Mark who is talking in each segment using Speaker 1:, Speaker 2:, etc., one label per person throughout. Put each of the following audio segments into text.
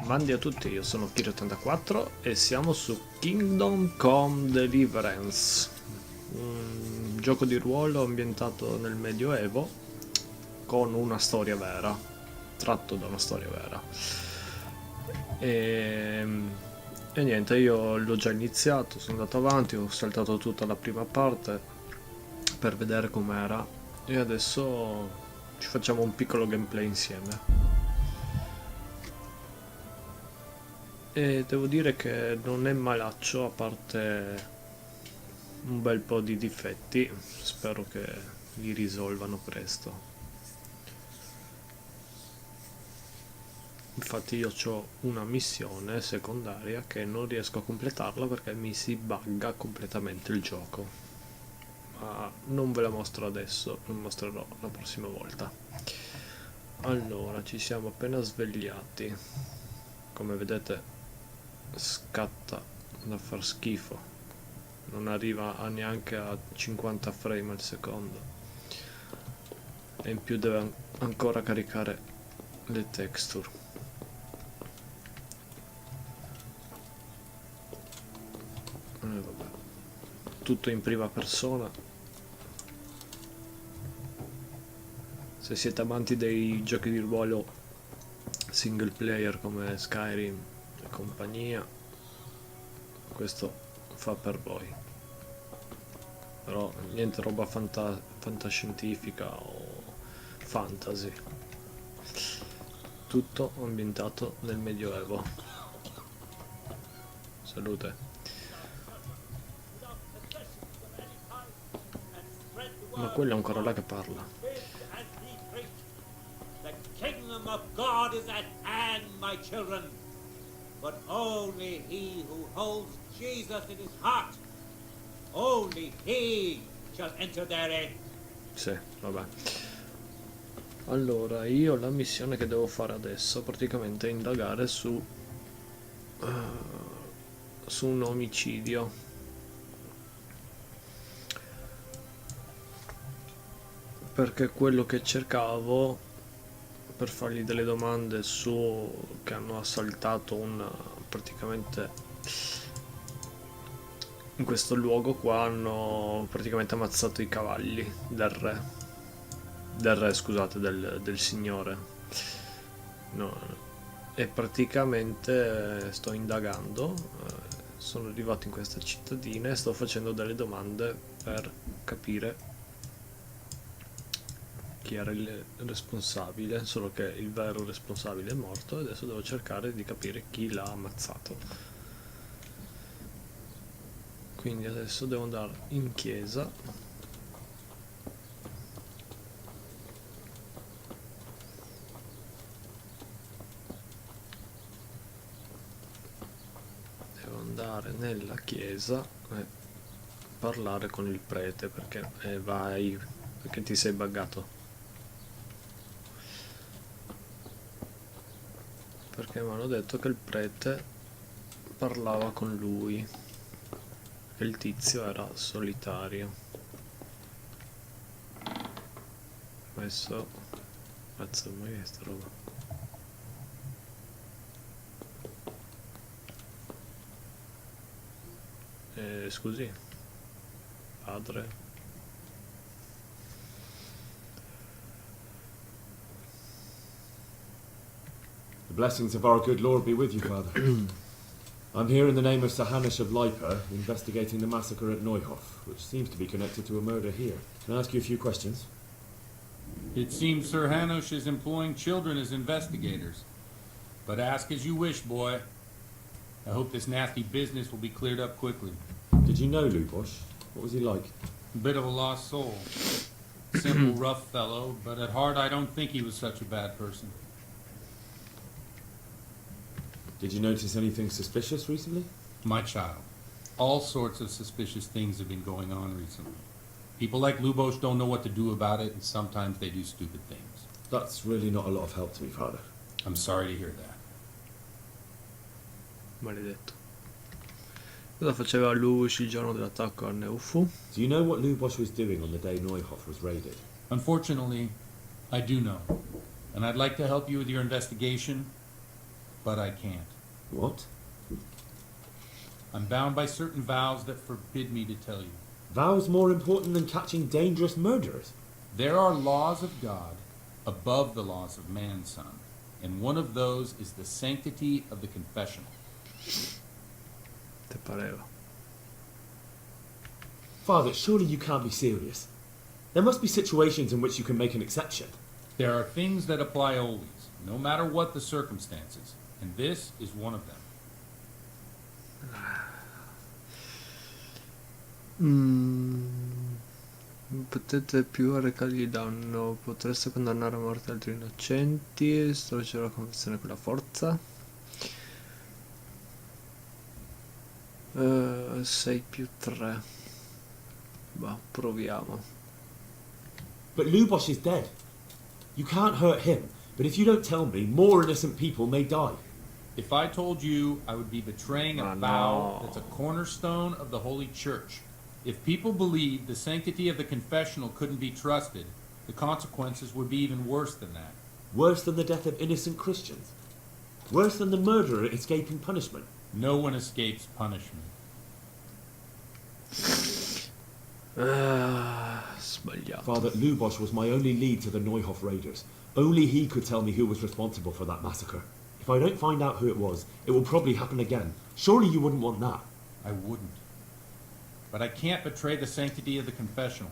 Speaker 1: Mandi a tutti, io sono Piro84 e siamo su Kingdom Come Deliverance, un gioco di ruolo ambientato nel medioevo con una storia vera, tratto da una storia vera. E niente, io l'ho già iniziato, sono andato avanti, ho saltato tutta la prima parte per vedere com'era e adesso ci facciamo un piccolo gameplay insieme. E devo dire che non è malaccio, a parte un bel po' di difetti, spero che li risolvano presto. Infatti io ho una missione secondaria che non riesco a completarla perché mi si bugga completamente il gioco. Ma non ve la mostro adesso, la mostrerò la prossima volta. Allora, ci siamo appena svegliati. Come vedete scatta da far schifo, non arriva neanche a 50 frame al secondo e in più deve ancora caricare le texture. Vabbè. Tutto in prima persona. Se siete amanti dei giochi di ruolo single player come Skyrim e compagnia, questo fa per voi, però niente roba fantascientifica o fantasy, tutto ambientato nel medioevo. Salute. Ma quello è ancora là che parla.
Speaker 2: The kingdom of God is at hand, my children. But only he who holds Jesus in his heart, only he shall enter therein.
Speaker 1: Sì, vabbè. Allora, io la missione che devo fare adesso praticamente è indagare su un omicidio. Perché quello che cercavo per fargli delle domande su che hanno assaltato praticamente in questo luogo qua hanno praticamente ammazzato i cavalli del re, scusate, del signore, no, e praticamente sto indagando, sono arrivato in questa cittadina e sto facendo delle domande per capire chi era il responsabile, solo che il vero responsabile è morto e adesso devo cercare di capire chi l'ha ammazzato. Quindi adesso devo andare in chiesa nella chiesa e parlare con il prete perché vai, perché ti sei buggato. Perché mi hanno detto che il prete parlava con lui, che il tizio era solitario. Adesso cazzo, ma che è sta roba? Scusi, padre.
Speaker 3: The blessings of our good Lord be with you, Father. I'm here in the name of Sir Hanish of Leipa, investigating the massacre at Neuhof, which seems to be connected to a murder here. Can I ask you a few questions?
Speaker 4: It seems Sir Hanush is employing children as investigators. But ask as you wish, boy. I hope this nasty business will be cleared up quickly.
Speaker 3: Did you know Lubosh? What was he like?
Speaker 4: A bit of a lost soul. Simple, rough fellow, but at heart I don't think he was such a bad person.
Speaker 3: Did you notice anything suspicious recently?
Speaker 4: My child, all sorts of suspicious things have been going on recently. People like Lubosh don't know what to do about it, and sometimes they do stupid things.
Speaker 3: That's really not a lot of help to me, Father.
Speaker 4: I'm sorry to hear that.
Speaker 1: Maledetto. Cosa faceva Lush il giorno dell'attacco a Neufu?
Speaker 3: Do you know what Lubosh was doing on the day Neuhof was raided?
Speaker 4: Unfortunately, I do know. And I'd like to help you with your investigation, but I can't.
Speaker 3: What?
Speaker 4: I'm bound by certain vows that forbid me to tell you.
Speaker 3: Vows more important than catching dangerous murderers?
Speaker 4: There are laws of God above the laws of man, son, and one of those is the sanctity of the confessional.
Speaker 1: Te pareva?
Speaker 3: Father, surely you can't be serious. There must be situations in which you can make an exception.
Speaker 4: There are things that apply always, no matter what the circumstances, and this is one of them.
Speaker 1: Potete più recargli danno, potreste condannare a morte altri innocenti, storcere la confessione con la forza. 6 più 3. Bah, proviamo.
Speaker 3: But Lubosh is dead. You can't hurt him, but if you don't tell me, more innocent people may die.
Speaker 4: If I told you, I would be betraying a vow that's a cornerstone of the Holy Church. If people believed the sanctity of the confessional couldn't be trusted, the consequences would be even worse than that.
Speaker 3: Worse than the death of innocent Christians? Worse than the murderer escaping punishment?
Speaker 4: No one escapes punishment.
Speaker 1: Sbagliato.
Speaker 3: Father, Lubosh was my only lead to the Neuhof raiders. Only he could tell me who was responsible for that massacre. If I don't find out who it was, it will probably happen again. Surely you wouldn't want that.
Speaker 4: I wouldn't. But I can't betray the sanctity of the confessional.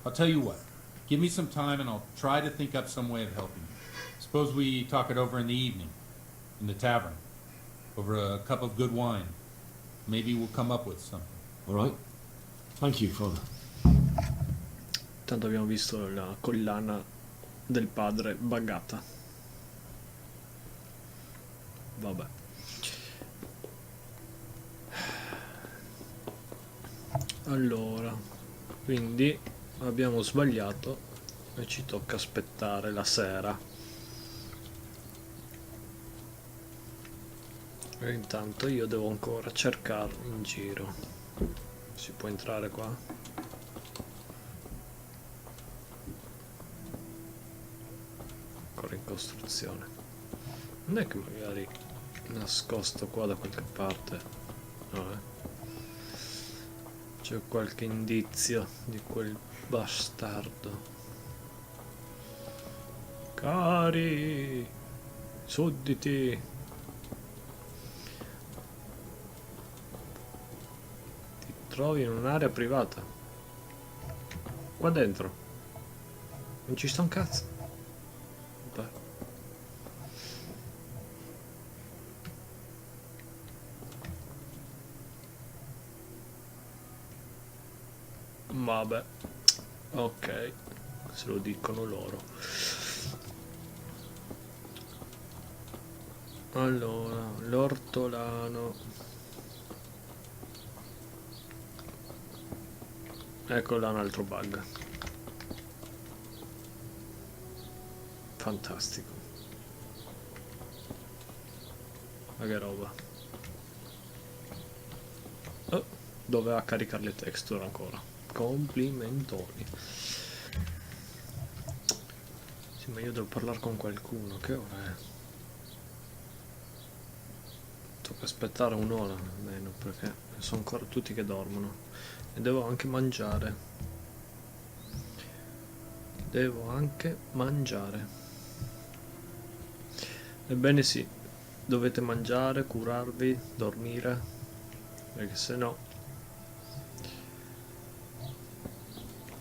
Speaker 4: I'll tell you what. Give me some time and I'll try to think up some way of helping you. Suppose we talk it over in the evening, in the tavern, over a cup of good wine. Maybe we'll come up with something.
Speaker 3: All right? Thank you, Father.
Speaker 1: Tanto abbiamo visto la collana del padre buggata. Vabbè. Allora, quindi abbiamo sbagliato e ci tocca aspettare la sera. E intanto io devo ancora cercare in giro. Si può entrare qua? Ancora in costruzione. Non è che magari nascosto qua da qualche parte? No, c'è qualche indizio di quel bastardo. Cari, sudditi. Ti trovi in un'area privata. Qua dentro. Non ci sta un cazzo. Beh. Vabbè, ok, se lo dicono loro. Allora, l'ortolano. Ecco là un altro bug. Fantastico. Ma che roba. Oh, doveva caricare le texture ancora. Complimentoni. Sì, ma io devo parlare con qualcuno. Che ora è? Tocca aspettare un'ora almeno, perché sono ancora tutti che dormono. E devo anche mangiare. Devo anche mangiare. Ebbene sì, dovete mangiare, curarvi, dormire, perché se no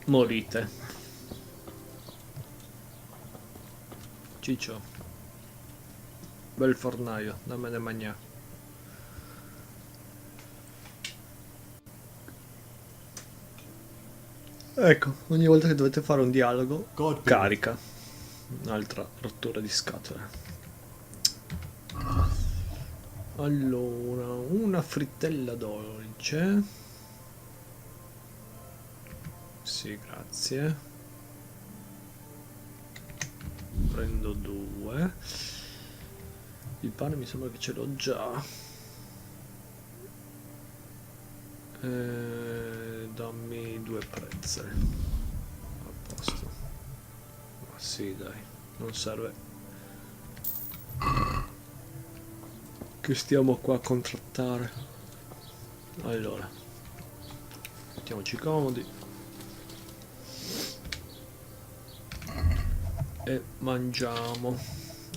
Speaker 1: morite. Ciccio, bel fornaio, dammene mangiare. Ecco, ogni volta che dovete fare un dialogo, carica. Un'altra rottura di scatole. Allora, una frittella dolce. Sì, grazie. Prendo 2. Il pane mi sembra che ce l'ho già. Dammi 2 pretzel. A posto. Ma sì, dai, non serve. che stiamo qua a contrattare. Allora, mettiamoci comodi e mangiamo.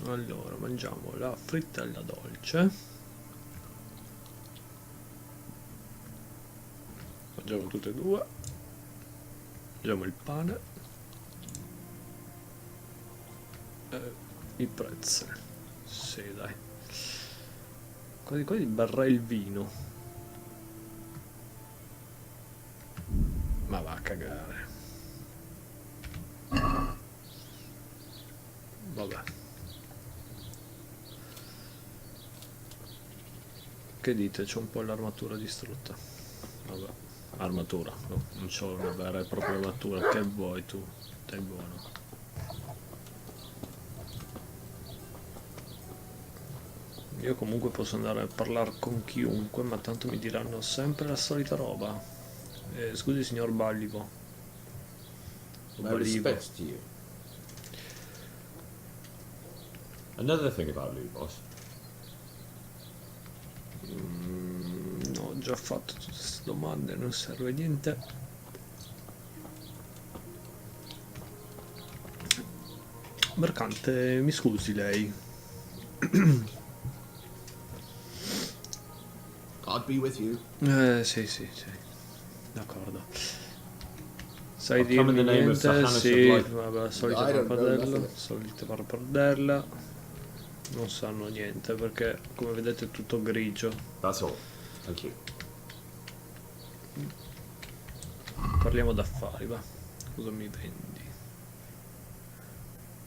Speaker 1: Allora, mangiamo la frittella dolce, mangiamo tutte e due, mangiamo il pane e i pretzel. Sì, dai, quasi quasi berrei il vino, ma va a cagare. Vabbè, che dite? C'ho un po' l'armatura distrutta. Vabbè, armatura, no, non c'ho una vera e propria armatura. Che vuoi tu? Stai buono. Io comunque posso andare a parlare con chiunque, ma tanto mi diranno sempre la solita roba. Scusi signor Ballivo.
Speaker 3: My
Speaker 1: Ballivo.
Speaker 3: respects to you. Another thing about Lou, boss.
Speaker 1: No, ho già fatto tutte queste domande, non serve a niente. Mercante, mi scusi lei.
Speaker 5: God be with you.
Speaker 1: Sì, d'accordo. Sai
Speaker 3: I've come in
Speaker 1: dirmi
Speaker 3: the name of
Speaker 1: niente?
Speaker 3: Sahanas
Speaker 1: Sì,
Speaker 3: of Light.
Speaker 1: vabbè, solita
Speaker 5: I don't know
Speaker 1: pappardella,
Speaker 5: nothing.
Speaker 1: solita pappardella. Non sanno niente perché, come vedete, è tutto grigio.
Speaker 3: That's all. Thank you.
Speaker 1: Parliamo d'affari, va. Cosa mi vendi?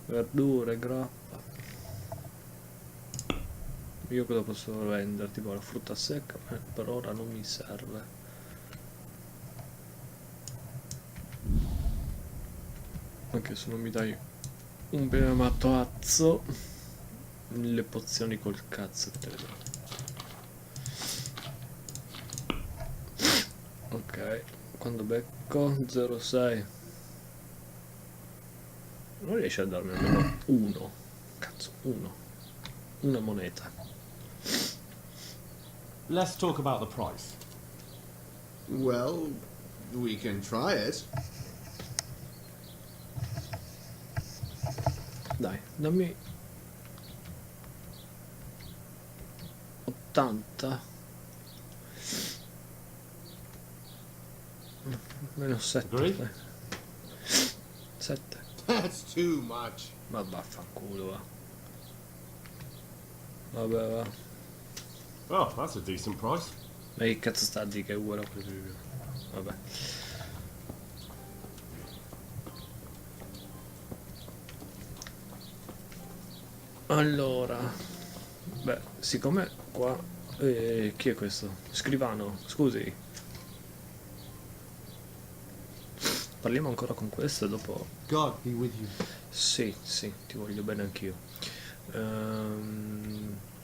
Speaker 1: Verdure, grappa. Io cosa posso vendere? Tipo la frutta secca, per ora non mi serve. Anche se non mi dai un bene mattoazzo, le pozioni col cazzo che te le do. Ok, quando becco 0,6 non riesce a darmi almeno uno. Cazzo, una moneta.
Speaker 6: Let's talk about the price.
Speaker 5: Well, we can try it.
Speaker 1: Dai, dammi 80 meno 7.
Speaker 6: Agree?
Speaker 1: 7.
Speaker 5: That's too much.
Speaker 1: Ma vaffanculo, va. Vabbè, va.
Speaker 3: Oh, that's a decent price.
Speaker 1: Ma che cazzo sta a dire che è uguale a quello? Vabbè. Allora, beh, siccome qua... chi è questo? Scrivano, scusi. Parliamo ancora con questo e dopo...
Speaker 5: God be with you.
Speaker 1: Sì, ti voglio bene anch'io.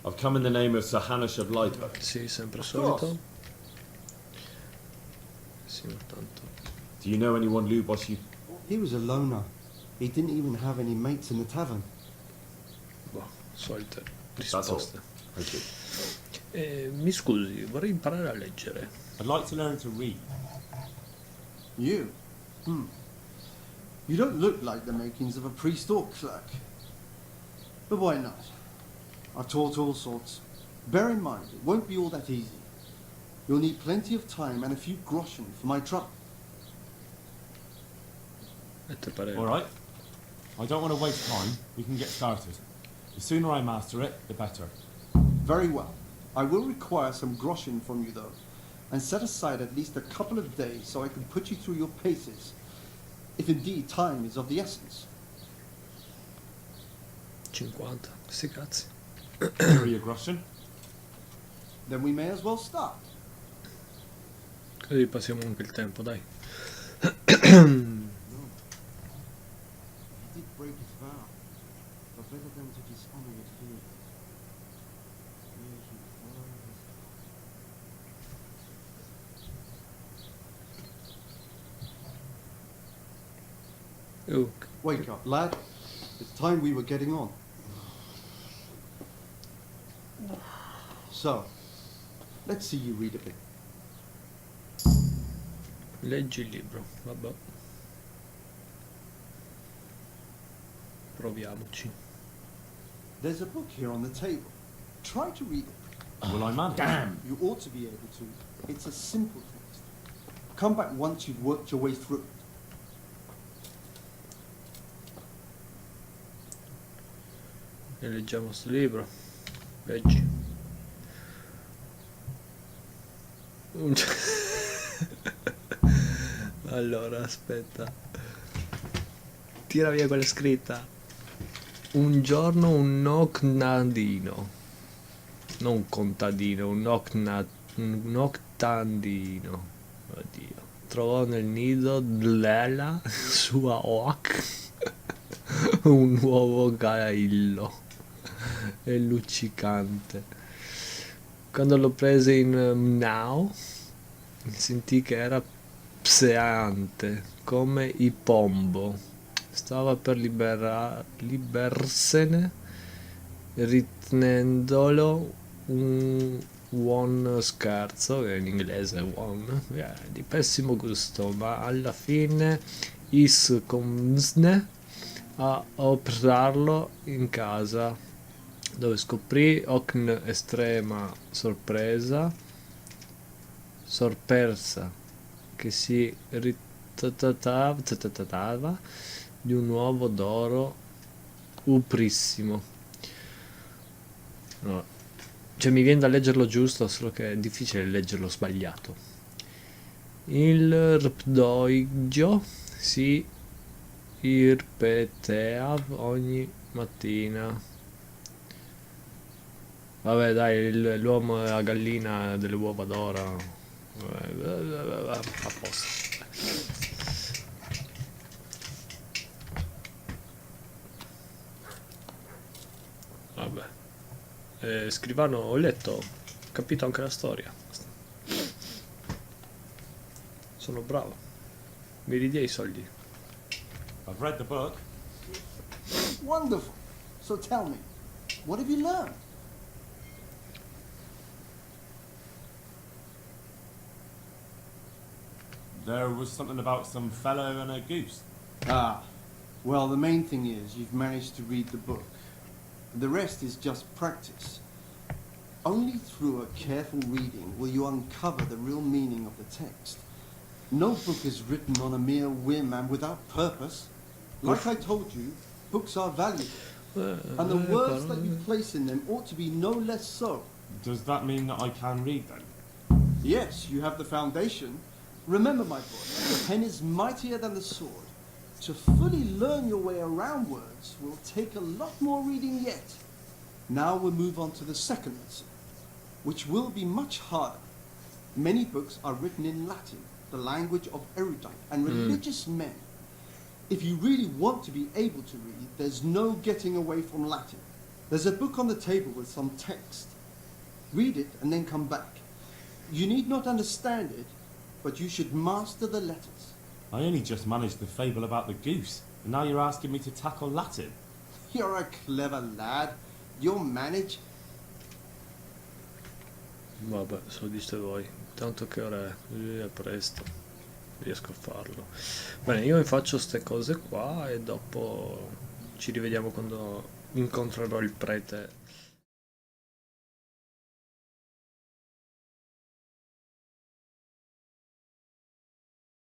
Speaker 3: I've come in the name of Sahanas of Light.
Speaker 1: Sì, sempre
Speaker 5: Of
Speaker 1: solito.
Speaker 5: course.
Speaker 1: Sì, ma tanto...
Speaker 3: Do you know anyone, Lou, boss? You...
Speaker 7: He was a loner. He didn't even have any mates in the tavern.
Speaker 1: Boh, solite
Speaker 3: That's all.
Speaker 1: risposte.
Speaker 3: Thank you.
Speaker 1: Mi scusi, vorrei imparare a leggere.
Speaker 6: I'd like to learn to read.
Speaker 7: You? You don't look like the makings of a priest or clerk. But why not? I've taught all sorts. Bear in mind, it won't be all that easy. You'll need plenty of time and a few groschen for my trouble.
Speaker 1: E te parere?
Speaker 6: All right. I don't want to waste time. We can get started. The sooner I master it, the better.
Speaker 7: Very well. I will require some groschen from you, though, and set aside at least a couple of days so I can put you through your paces, if indeed time is of the essence.
Speaker 1: 50, sti cazzi.
Speaker 6: Here are your groschen.
Speaker 7: Then we may as well start.
Speaker 1: Così passiamo anche il tempo, dai.
Speaker 7: He did break his vow, but better than to dishonor it here. May he follow his
Speaker 1: Oh,
Speaker 7: Wake up, lad. It's time we were getting on. So, let's see you read a bit.
Speaker 1: Leggi il libro, vabbè. Proviamoci.
Speaker 7: There's a book here on the table. Try to read it.
Speaker 6: Will I manage?
Speaker 7: Damn! You ought to be able to. It's a simple text. Come back once you've worked your way through it.
Speaker 1: E leggiamo sto libro. Leggi. Allora, aspetta. Tira via quella scritta. Un giorno un octandino. Non contadino, un octandino. Oddio. Trovò nel nido della sua oak un nuovo gaillo e luccicante. Quando lo prese in now, sentì che era pseante come i pombo. Stava per libersene, ritenendolo un buon scherzo, che in inglese è buon, di pessimo gusto, ma alla fine iscomsne a operarlo in casa, dove scoprì con estrema sorpresa che si ritrattava di un uovo d'oro uprissimo. No, cioè mi viene da leggerlo giusto, solo che è difficile leggerlo sbagliato. Il rpdoigio si irpetea ogni mattina. Vabbè dai, l'uomo e la gallina delle uova d'oro. A posto. Vabbè. Scrivano, ho letto, ho capito anche la storia. Sono bravo. Mi ridia i soldi.
Speaker 6: I've read the book.
Speaker 7: Wonderful. So tell me, what have you learned?
Speaker 6: There was something about some fellow and a goose.
Speaker 7: Ah, well, the main thing is you've managed to read the book. The rest is just practice. Only through a careful reading will you uncover the real meaning of the text. No book is written on a mere whim and without purpose. Like I told you, books are valuable. And the words that you place in them ought to be no less so.
Speaker 6: Does that mean that I can read then?
Speaker 7: Yes, you have the foundation. Remember, my boy, the pen is mightier than the sword. To fully learn your way around words will take a lot more reading yet. Now we'll move on to the second lesson, which will be much harder. Many books are written in Latin, the language of erudite and religious men. If you really want to be able to read, there's no getting away from Latin. There's a book on the table with some text. Read it and then come back. You need not understand it, but you should master the letters.
Speaker 6: I only just managed the fable about the goose, and now you're asking me to tackle Latin.
Speaker 7: You're a clever lad. You'll manage.
Speaker 1: Vabbè, so dite voi. Tanto che ora è presto. Riesco a farlo. Bene, io mi faccio ste cose qua e dopo ci rivediamo quando incontrerò il prete.